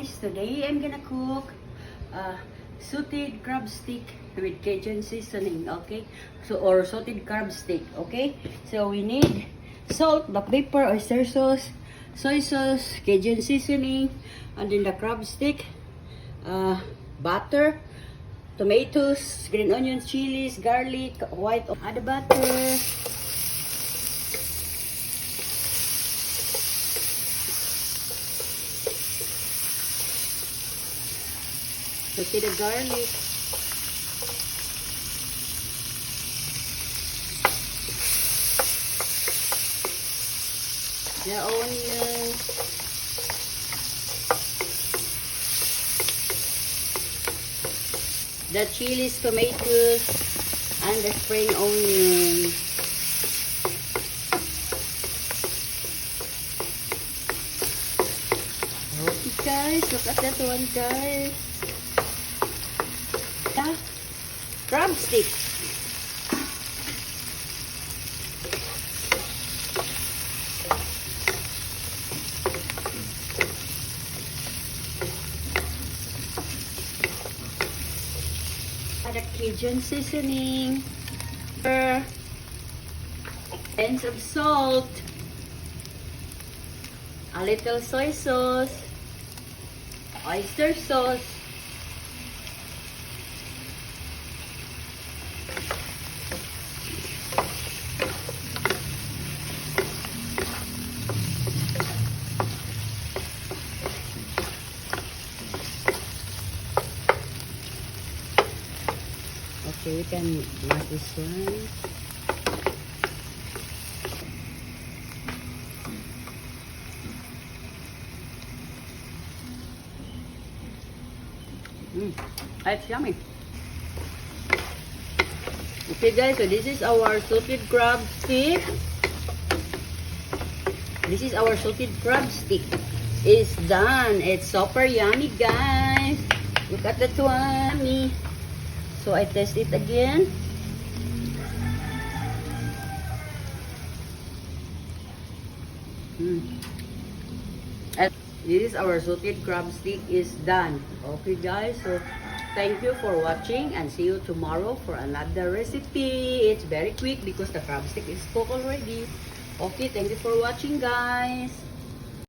guys, today I'm gonna cook sauteed crab stick with Cajun seasoning, okay? Or sauteed crab stick, okay? So we need salt, black pepper, oyster sauce, soy sauce, Cajun seasoning, and then the crab stick, butter, tomatoes, green onions, chilies, garlic, white, add the butter. Saute the garlic. The onion. The chilies, tomatoes, and the spring onion. Okay guys, look at that one guys. Crab stick. Add a Cajun seasoning, pinch of salt, a little soy sauce, oyster sauce, okay, we can mash this one. That's yummy. Okay guys, so this is our sauteed crab stick. This is our sauteed crab stick. It's done. It's super yummy guys. Look at that one. Yummy. So I test it again. And this is our sauteed crab stick is done. Okay guys, so thank you for watching and see you tomorrow for another recipe. It's very quick because the crab stick is cooked already. Okay, thank you for watching guys.